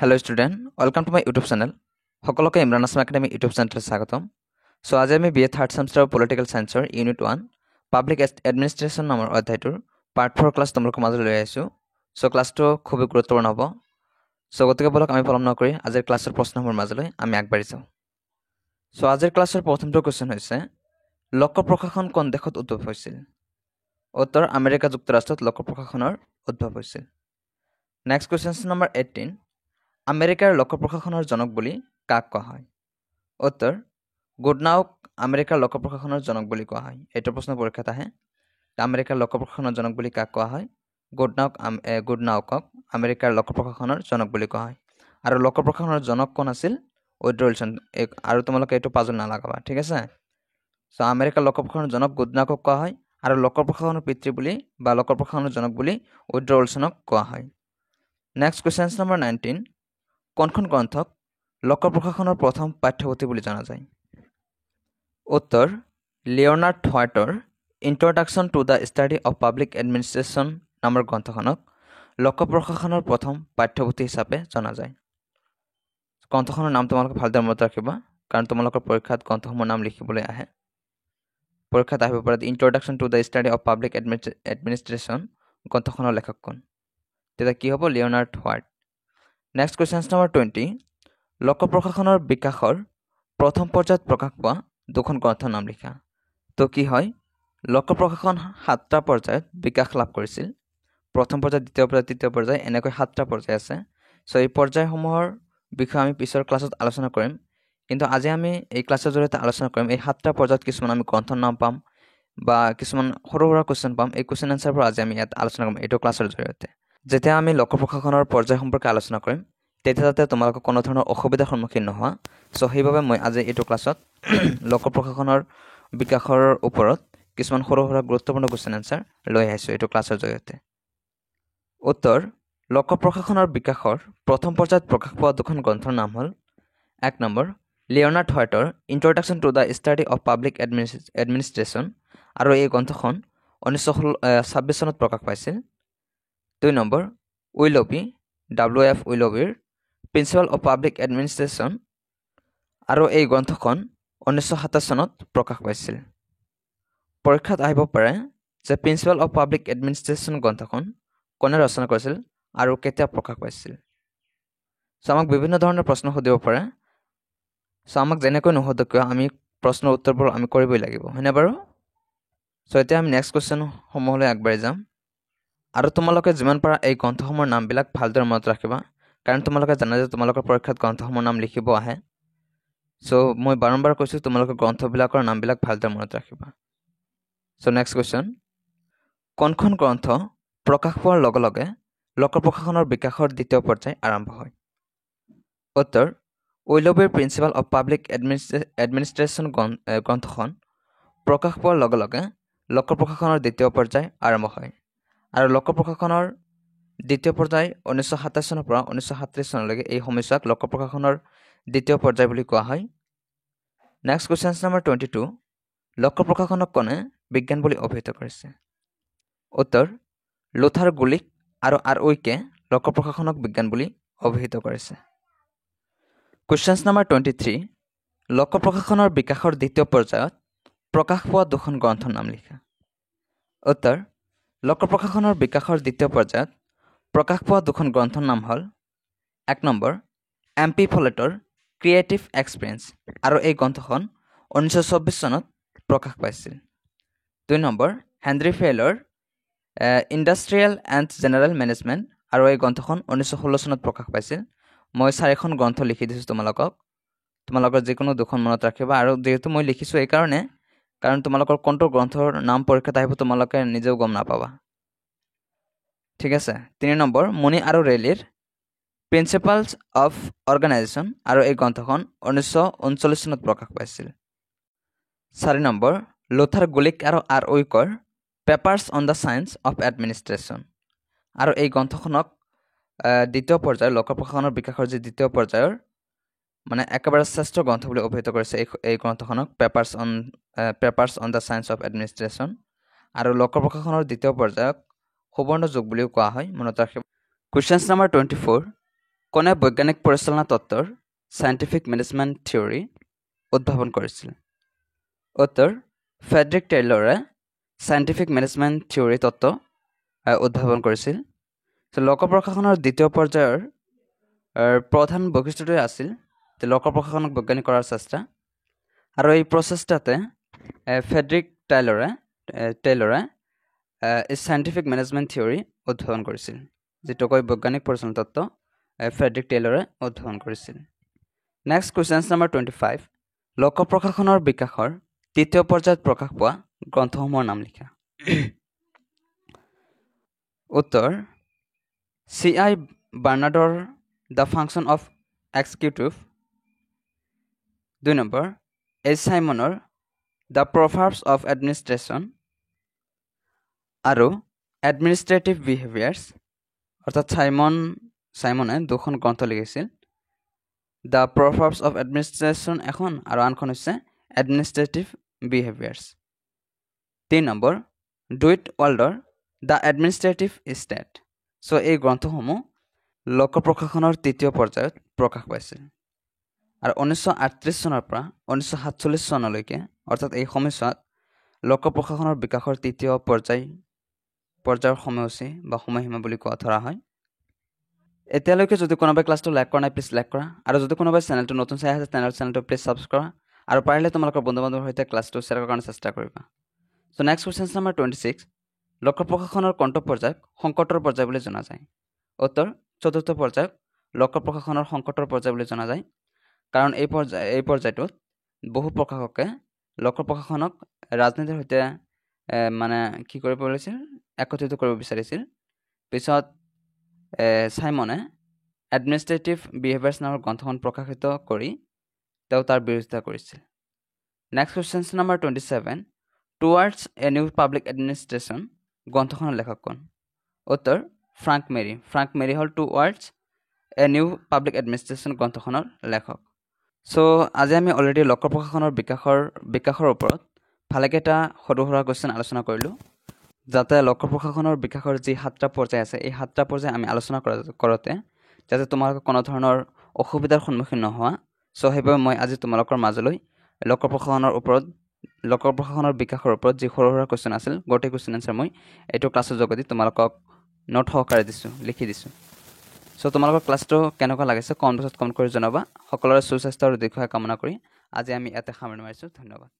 Hello student, welcome to my YouTube channel. সকলোকে Imran Asam academy YouTube চেনেললৈ স্বাগতম। সো আজি আমি বিএ থাৰ্ড সেমিস্টাৰ পলিটিকেল সায়েন্সৰ ইউনিট 1 পাব্লিক এডমিনিষ্ট্ৰেশ্যন নামৰ অধ্যায়টোৰ পাৰ্ট 4 ক্লাছ তোমালোকৰ মাজলৈ লৈ আহিছো। সো ক্লাছটো খুব গুৰুত্বপূৰ্ণ হ'ব। সো গতিকে বলক আমি পলম নকৰি আজিৰ ক্লাছৰ প্ৰশ্নসমূহৰ মাজলৈ আমি আগবাঢ়ি যাওঁ। সো আজিৰ ক্লাছৰ প্ৰথমটো কোৱেশ্চন হৈছে লোক প্ৰশাসন কোন দেশত উদ্ভৱ হৈছিল? উত্তৰ আমেৰিকা যুক্তৰাষ্ট্ৰত লোক প্ৰশাসনৰ উদ্ভৱ হৈছিল। নেক্সট কোৱেশ্চন নম্বৰ 18 আমেৰিকাৰ লোক প্ৰশাসনৰ জনক বুলি কাক কোৱা হয়? উত্তৰ গুডনাউক আমেৰিকাৰ লোক প্ৰশাসনৰ জনক বুলি কোৱা হয়। এইটো প্ৰশ্ন পৰীক্ষাত আহে। আমেৰিকাৰ লোক প্ৰশাসনৰ জনক বুলি কাক কোৱা হয়? গুডনাউকক আমেৰিকাৰ লোক প্ৰশাসনৰ জনক বুলি কোৱা হয়। আৰু লোক প্ৰশাসনৰ জনক কোন আছিল? Withdraw' Wilson. আৰু তোমালোকে এইটো পাজল নালাগাবা, ঠিক আছে? সো আমেৰিকাৰ লোক প্ৰশাসনৰ জনক গুডনাউকক কোৱা হয় আৰু লোক প্ৰশাসনৰ পিতৃ বুলি বা লোক প্ৰশাসনৰ জনক বুলি উইড্ৰ' উইলছনক কোৱা হয়। নেক্সট কুৱেশ্যন নম্বৰ 19 কোনখন গ্ৰন্থক লোক প্ৰশাসনৰ প্ৰথম পাঠ্যপুথি বুলি জনা যায়? উত্তৰ লিঅ'নাৰ্ড হোৱাইটৰ introduction to the study of public administration নামৰ গ্ৰন্থখনক লোক প্ৰশাসনৰ প্ৰথম পাঠ্যপুথি হিচাপে জনা যায়। গ্ৰন্থখনৰ নাম তোমালোকে ভালদৰে মনত ৰাখিবা, কাৰণ তোমালোকৰ পৰীক্ষাত গ্ৰন্থসমূহৰ নাম লিখিবলৈ আহে। পৰীক্ষাত আহিব পাৰে introduction to the study of public administration গ্ৰন্থখনৰ লেখক কোন? তেতিয়া কি হ'ব? Leonardo white. Next question number 20 লোক প্ৰশাসনৰ বিকাশৰ প্ৰথম পৰ্যায়ত প্ৰকাশ পোৱা দুখন গ্ৰন্থৰ নাম লিখা। তো কি হয়? লোক প্ৰশাসন 7টা পৰ্যায়ত বিকাশ লাভ কৰিছিল। প্ৰথম পৰ্যায়, দ্বিতীয় পৰ্যায়, তৃতীয় পৰ্যায়, এনেকৈ 7টা পৰ্যায় আছে। সো এই পৰ্যায়সমূহৰ বিষয়ে আমি পিছৰ ক্লাছত আলোচনা কৰিম, কিন্তু আজি আমি এই ক্লাছৰ জৰিয়তে আলোচনা কৰিম এই 7টা পৰ্যায়ত কিছুমান আমি গ্ৰন্থৰ নাম পাম বা কিছুমান সৰু সুৰা কুৱেশ্যন পাম। এই কুৱেশ্যন এনচাৰবোৰ আজি আমি ইয়াত আলোচনা কৰিম এইটো ক্লাছৰ জৰিয়তে। যেতিয়া আমি লোক প্ৰশাসনৰ পৰ্যায় সম্পৰ্কে আলোচনা কৰিম তেতিয়া যাতে তোমালোকে কোনো ধৰণৰ অসুবিধাৰ সন্মুখীন নোহোৱা। সো সেইবাবে মই আজি এইটো ক্লাছত লোক প্ৰশাসনৰ বিকাশৰ ওপৰত কিছুমান সৰু সুৰা গুৰুত্বপূৰ্ণ কুৱেশ্যন এনচাৰ লৈ আহিছোঁ এইটো ক্লাছৰ জৰিয়তে। উত্তৰ লোক প্ৰশাসনৰ বিকাশৰ প্ৰথম পৰ্যায়ত প্ৰকাশ পোৱা দুখন গ্ৰন্থৰ নাম হ'ল 1 নম্বৰ লিঅ'নাৰ্ড হোৱাইটৰ introduction to the study of public administration, আৰু এই গ্ৰন্থখন 1926 চনত প্ৰকাশ পাইছিল। 2 নম্বৰ উইলবি WF উইলবিৰ প্ৰিন্সিপাল অফ পাব্লিক এডমিনিষ্ট্ৰেশ্যন, আৰু এই গ্ৰন্থখন 1927 চনত প্ৰকাশ পাইছিল। পৰীক্ষাত আহিব পাৰে যে প্ৰিন্সিপাল অফ পাব্লিক এডমিনিষ্ট্ৰেশ্যন গ্ৰন্থখন কোনে ৰচনা কৰিছিল আৰু কেতিয়া প্ৰকাশ পাইছিল। সো আমাক বিভিন্ন ধৰণৰ প্ৰশ্ন সুধিব পাৰে। সো আমাক যেনেকৈ নুসুধক কিয় আমি প্ৰশ্নৰ উত্তৰবোৰ আমি কৰিবই লাগিব, হয়নে বাৰু? সো এতিয়া আমি নেক্সট কুৱেশ্যনসমূহলৈ আগবাঢ়ি যাম। আৰু তোমালোকে যিমান পাৰা এই গ্ৰন্থসমূহৰ নামবিলাক ভালদৰে মনত ৰাখিবা, কাৰণ তোমালোকে জানা যে তোমালোকৰ পৰীক্ষাত গ্ৰন্থসমূহৰ নাম লিখিব আহে। সো মই বাৰম্বাৰ কৈছোঁ তোমালোকে গ্ৰন্থবিলাকৰ নামবিলাক ভালদৰে মনত ৰাখিবা। সো নেক্সট কুৱেশ্যন কোনখন গ্ৰন্থ প্ৰকাশ পোৱাৰ লগে লগে লোক প্ৰশাসনৰ বিকাশৰ দ্বিতীয় পৰ্যায় আৰম্ভ হয়? উত্তৰ উইলবিৰ প্ৰিন্সিপাল অফ পাব্লিক এডমিনিষ্ট্ৰেশ্যন গ্ৰন্থখন প্ৰকাশ পোৱাৰ লগে লগে লোক প্ৰশাসনৰ দ্বিতীয় পৰ্যায় আৰম্ভ হয়, আৰু লোক প্ৰশাসনৰ দ্বিতীয় পৰ্যায় 1927 চনৰ পৰা 1937 চনলৈকে এই সময়ছোৱাক লোক প্ৰশাসনৰ দ্বিতীয় পৰ্যায় বুলি কোৱা হয়। নেক্সট কুৱেশ্যন নম্বৰ 22 লোক প্ৰশাসনক কোনে বিজ্ঞান বুলি অভিহিত কৰিছে? উত্তৰ লুথাৰ গুলিক আৰু আৰউইকে লোক প্ৰশাসনক বিজ্ঞান বুলি অভিহিত কৰিছে। কুৱেশ্যন নম্বৰ 23 লোক প্ৰশাসনৰ বিকাশৰ দ্বিতীয় পৰ্যায়ত প্ৰকাশ পোৱা দুখন গ্ৰন্থৰ নাম লিখা। উত্তৰ লোক প্ৰশাসনৰ বিকাশৰ দ্বিতীয় পৰ্যায়ত প্ৰকাশ পোৱা দুখন গ্ৰন্থৰ নাম হ'ল 1 নম্বৰ MP ফলেটৰ ক্ৰিয়েটিভ এক্সপিৰিয়েঞ্চ, আৰু এই গ্ৰন্থখন 1924 চনত প্ৰকাশ পাইছিল। 2 number Henry failure industrial and general management, আৰু এই গ্ৰন্থখন 1916 চনত প্ৰকাশ পাইছিল। মই 4খন গ্ৰন্থ লিখি দিছোঁ তোমালোকৰ যিকোনো দুখন মনত ৰাখিবা, আৰু যিহেতু মই লিখিছোঁ এইকাৰণে কাৰণ তোমালোকৰ কোনটো গ্ৰন্থৰ নাম পৰীক্ষাত আহিব তোমালোকে নিজেও গম নাপাবা, ঠিক আছে। 3 নম্বৰ মুনি আৰু ৰেলিৰ প্ৰিন্সিপালছ অফ অৰ্গেনাইজেশ্যন, আৰু এই গ্ৰন্থখন 1939 চনত প্ৰকাশ পাইছিল। 4 নম্বৰ লুথাৰ গুলিক আৰু আৰউইকৰ papers on the science of administration, আৰু এই গ্ৰন্থখনক দ্বিতীয় পৰ্যায়ৰ লোক প্ৰশাসনৰ বিকাশৰ যি দ্বিতীয় পৰ্যায়ৰ মানে একেবাৰে শ্ৰেষ্ঠ গ্ৰন্থ বুলি অভিহিত কৰিছে এই গ্ৰন্থখনক papers on the science of administration, আৰু লোক প্ৰশাসনৰ দ্বিতীয় পৰ্যায়ক সুবৰ্ণ যুগ বুলিও কোৱা হয়, মনত ৰাখিব। কুৱেশ্যন নম্বৰ 24 কোনে বৈজ্ঞানিক পৰিচালনা তত্ত্বৰ সাইন্টিফিক ম্যানেজমেন্ট থিওৰি উদ্ভাৱন কৰিছিল? উত্তৰ ফ্ৰেডৰিক টেইলৰে সাইন্টিফিক ম্যানেজমেন্ট থিওৰি তত্ত্ব উদ্ভাৱন কৰিছিল। লোক প্ৰশাসনৰ দ্বিতীয় পৰ্যায়ৰ প্ৰধান বৈশিষ্ট্যটোৱে আছিল যে লোক প্ৰশাসনক বৈজ্ঞানিক কৰাৰ চেষ্টা, আৰু এই প্ৰচেষ্টাতে ফ্ৰেডৰিক টেইলৰে সাইন্টিফিক ম্যানেজমেন্ট থিওৰি উদ্ভাৱন কৰিছিল, যিটোকৈ বৈজ্ঞানিক পৰিচালনা তত্ত্ব ফ্ৰেডৰিক টেইলৰে উদ্ভাৱন কৰিছিল। নেক্সট কুৱেশ্যন নম্বৰ 25, লোক প্ৰশাসনৰ বিকাশৰ তৃতীয় পৰ্যায়ত প্ৰকাশ পোৱা গ্ৰন্থসমূহৰ নাম লিখা। উত্তৰ C.I. বাৰ্নাৰ্ডৰ the function of executive, 2 number H. চাইমনৰ দ্য প্ৰভাৰ্বছ অফ এডমিনিষ্ট্ৰেশ্যন, আৰু এডমিনিষ্ট্ৰেটিভ বিহেভিয়াৰ্ছ, অৰ্থাৎ চাইমনে দুখন গ্ৰন্থ লিখিছিল, দ্য প্ৰভাৰ্বছ অফ এডমিনিষ্ট্ৰেশ্যন এখন আৰু আনখন হৈছে এডমিনিষ্ট্ৰেটিভ বিহেভিয়াৰ্ছ। 3 নম্বৰ ডুইট ৱাল্ডৰ দ্য এডমিনিষ্ট্ৰেটিভ ষ্টেট। চ' এই গ্ৰন্থসমূহ লোক প্ৰশাসনৰ তৃতীয় পৰ্যায়ত প্ৰকাশ পাইছিল। আৰু 1938 চনৰ পৰা 1947 চনলৈকে, অৰ্থাৎ এই সময়ছোৱাত লোক প্ৰশাসনৰ বিকাশৰ তৃতীয় পৰ্যায়ৰ সময়সূচী বা সময়সীমা বুলি ধৰা হয়। এতিয়ালৈকে যদি কোনোবাই ক্লাছটো লাইক কৰা নাই, প্লিজ লাইক কৰা, আৰু যদি কোনোবাই চেনেলটো নতুন চাই আছে চেনেলটো প্লিজ ছাবস্ক্ৰাইব কৰা, আৰু পাৰিলে তোমালোকৰ বন্ধু বান্ধৱৰ সৈতে ক্লাছটো শ্বেয়াৰ কৰাৰ কাৰণে চেষ্টা কৰিবা। চ' নেক্সট কুৱেশ্যন নম্বৰ 26, লোক প্ৰশাসনৰ কোনটো পৰ্যায়ক সংকটৰ পৰ্যায় বুলি জনা যায়? উত্তৰ চতুৰ্থ পৰ্যায়ক লোক প্ৰশাসনৰ সংকটৰ পৰ্যায় বুলি জনা যায়, কাৰণ এই পৰ্যায়টোত বহু প্ৰশাসকে লোক প্ৰশাসনক ৰাজনীতিৰ সৈতে কি কৰিব পাৰিছিল, একত্ৰিত কৰিব বিচাৰিছিল। পিছত চাইমনে এডমিনিষ্ট্ৰেটিভ বিহেভিয়াৰ্ছ নামৰ গ্ৰন্থখন প্ৰকাশিত কৰি তেওঁ তাৰ বিৰোধিতা কৰিছিল। Next question number 27, towards a new public administration গ্ৰন্থখনৰ লেখক কোন? উত্তৰ ফ্ৰাংক মেৰী হ'ল towards a new public administration গ্ৰন্থখনৰ লেখক। চ' আজি আমি অলৰেডি লোক প্ৰশাসনৰ বিকাশৰ ওপৰত ভালেকেইটা সৰু সুৰা কুৱেশ্যন আলোচনা কৰিলোঁ, যাতে লোক প্ৰশাসনৰ বিকাশৰ যি 7টা পৰ্যায় আছে, এই 7টা পৰ্যায় আমি আলোচনা কৰোঁতে যাতে তোমালোকে কোনো ধৰণৰ অসুবিধাৰ সন্মুখীন নোহোৱা। চ' সেইবাবে মই আজি তোমালোকৰ মাজলৈ লোক প্ৰশাসনৰ বিকাশৰ ওপৰত যি সৰু সুৰা কুৱেশ্যন আছিল, গোটেই কুৱেশ্যন এনচাৰ মই এইটো ক্লাছৰ যোগেদি তোমালোকক নোট সহকাৰে লিখি দিছোঁ। চ' তোমালোকৰ ক্লাছটো কেনেকুৱা লাগিছে কমেণ্ট বক্সত কমেণ্ট কৰি জনাবা। সকলোৰে সুস্বাস্থ্য আৰু দীৰ্ঘায়ু কামনা কৰি আজি আমি ইয়াতে সামৰণি মাৰিছোঁ। ধন্যবাদ।